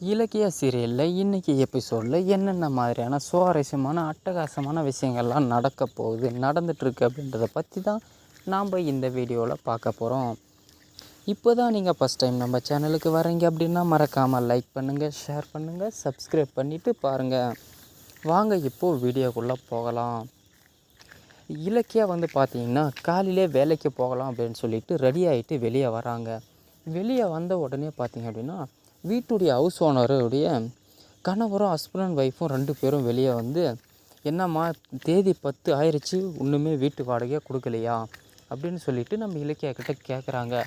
இலக்கிய சீரியலில் இன்றைக்கி எபிசோடில் என்னென்ன மாதிரியான சுவாரஸ்யமான அட்டகாசமான விஷயங்கள்லாம் நடக்க போகுது நடந்துகிட்ருக்கு அப்படின்றத பற்றி தான் நாம் இந்த வீடியோவில் பார்க்க போகிறோம். இப்போ தான் நீங்கள் ஃபஸ்ட் டைம் நம்ம சேனலுக்கு வரீங்க அப்படின்னா மறக்காமல் லைக் பண்ணுங்கள், ஷேர் பண்ணுங்கள், சப்ஸ்கிரைப் பண்ணிவிட்டு பாருங்கள். வாங்க இப்போது வீடியோக்குள்ளே போகலாம். இலக்கியா பார்த்தீங்கன்னா காலையிலே வேலைக்கு போகலாம் அப்படின்னு சொல்லிட்டு ரெடி ஆகிட்டு வெளியே வராங்க. வெளியே வந்த உடனே பார்த்தீங்க அப்படின்னா வீட்டுடைய ஹவுஸ் ஓனருடைய கணவரும் ஹஸ்பண்ட் ஒய்ஃபும் 2 பேரும் வெளியே என்னம்மா தேதி 10 ஆயிடுச்சு, இன்னுமே வீட்டு வாடகையாக கொடுக்கலையா அப்படின்னு சொல்லிட்டு நம்ம இலக்கியா கிட்ட கேட்குறாங்க.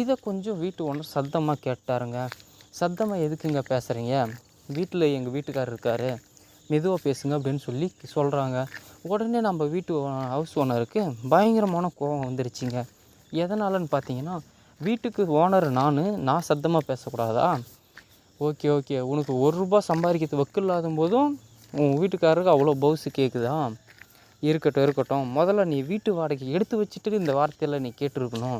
இதை கொஞ்சம் வீட்டு ஓனர் சத்தமாக கேட்டாருங்க. சத்தமாக எதுக்குங்க பேசுகிறீங்க, வீட்டில் எங்கள் வீட்டுக்காரர் இருக்கார், மெதுவாக பேசுங்க அப்படின்னு சொல்கிறாங்க. உடனே நம்ம வீட்டு ஹவுஸ் ஓனருக்கு பயங்கரமான கோபம் வந்துருச்சுங்க. எதனாலன்னு பார்த்தீங்கன்னா, வீட்டுக்கு ஓனர் நான் சத்தமாக பேசக்கூடாதா? ஓகே உனக்கு ₹1 சம்பாதிக்கிறது வக்கில்லாத போதும் உன் வீட்டுக்காரருக்கு அவ்வளோ பவுசு கேட்குதா? இருக்கட்டும், முதல்ல நீ வீட்டு வாடகை எடுத்து வச்சுட்டு இந்த வார்த்தையில் நீ கேட்டிருக்கணும்.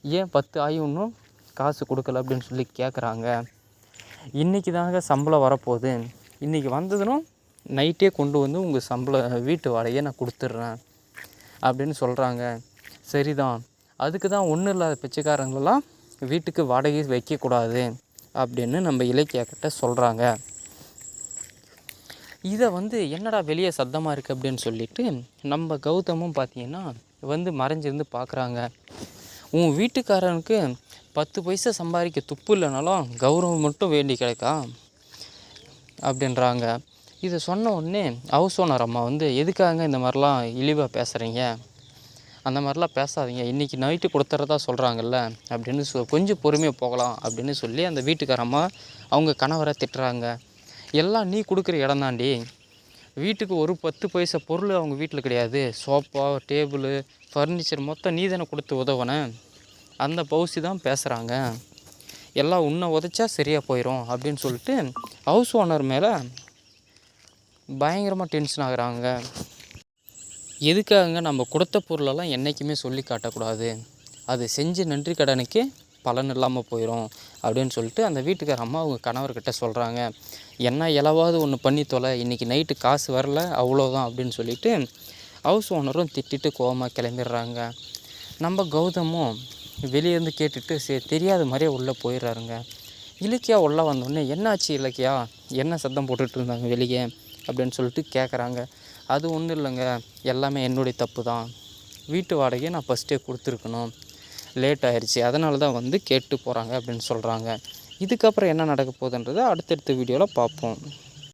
ஏன் 10 ஆயும் இன்னும் காசு கொடுக்கல அப்படின்னு சொல்லி கேட்குறாங்க. இன்றைக்கி தாங்க சம்பளம் வரப்போகுது, இன்றைக்கி வந்ததுன்னா நைட்டே கொண்டு உங்கள் வீட்டு வாடகையை நான் கொடுத்துட்றேன் அப்படின்னு சொல்கிறாங்க. சரிதான், அதுக்கு தான் ஒன்றும் இல்லாத பிச்சைக்காரங்களெல்லாம் வீட்டுக்கு வாடகை வைக்கக்கூடாது அப்படின்னு நம்ம இலக்கியா கிட்ட சொல்கிறாங்க. இதை என்னடா வெளியே சத்தமாக இருக்குது அப்படின்னு சொல்லிட்டு நம்ம கௌதமும் பார்த்தீங்கன்னா மறைஞ்சிருந்து பார்க்குறாங்க. உன் வீட்டுக்காரனுக்கு 10 பைசா சம்பாதிக்க துப்பு இல்லைனாலும் கௌரவம் மட்டும் வேண்டி கிடைக்கா அப்படின்றாங்க. இதை சொன்ன உடனே ஹவுஸ் ஓனர் அம்மா எதுக்காக இந்த மாதிரிலாம் இழிவாக பேசுகிறீங்க, அந்த மாதிரிலாம் பேசாதீங்க, இன்றைக்கி நைட்டு கொடுத்துறதா சொல்கிறாங்கல்ல அப்படின்னு கொஞ்சம் பொறுமையாக போகலாம் அப்படின்னு சொல்லி அந்த வீட்டுக்காரம்மா அவங்க கணவரை திட்டுறாங்க. எல்லாம் நீ கொடுக்குற இடம் தாண்டி, வீட்டுக்கு ஒரு 10 பைசா பொருள் அவங்க வீட்டில் கிடையாது, சோஃபா, டேபிள், ஃபர்னிச்சர் மொத்தம் நீ தானே கொடுத்து உதவுன, அந்த பவுசி தான் பேசுகிறாங்க, எல்லாம் உன்னை உதைச்சா சரியாக போயிடும் அப்படின்னு சொல்லிட்டு ஹவுஸ் ஓனர் மேலே பயங்கரமாக டென்ஷன் ஆகுறாங்க. எதுக்காக நம்ம கொடுத்த பொருளெல்லாம் என்றைக்குமே சொல்லி காட்டக்கூடாது, அது செஞ்ச நன்றி கடனுக்கே பலன் இல்லாமல் போயிடும் அப்படின்னு சொல்லிட்டு அந்த வீட்டுக்கார அம்மா அவங்க கணவர்கிட்ட சொல்கிறாங்க. என்ன இலவாவது ஒன்று பண்ணி தொலை, இன்றைக்கி நைட்டு காசு வரல அவ்வளோதான் அப்படின்னு சொல்லிட்டு ஹவுஸ் ஓனரும் திட்டிட்டு கோவமாக கிளம்பிடுறாங்க. நம்ம கௌதமும் வெளியேருந்து கேட்டுட்டு தெரியாத மாதிரியே உள்ளே போயிடுறாருங்க. இலக்கியா உள்ளே வந்தோடனே என்னாச்சு இலக்கியா, என்ன சத்தம் போட்டுட்டு இருந்தாங்க வெளியே அப்படின்னு சொல்லிட்டு கேட்குறாங்க. அது ஒன்றும் இல்லைங்க, எல்லாமே என்னுடைய தப்பு தான், வீட்டு வாடகையை நான் ஃபஸ்ட்டே கொடுத்துருக்கணும், லேட் ஆயிடுச்சு, அதனால தான் கேட்டு போகிறாங்க அப்படின்னு சொல்கிறாங்க. இதுக்கப்புறம் என்ன நடக்க போகுதுன்றதை அடுத்தடுத்த வீடியோவில் பார்ப்போம்.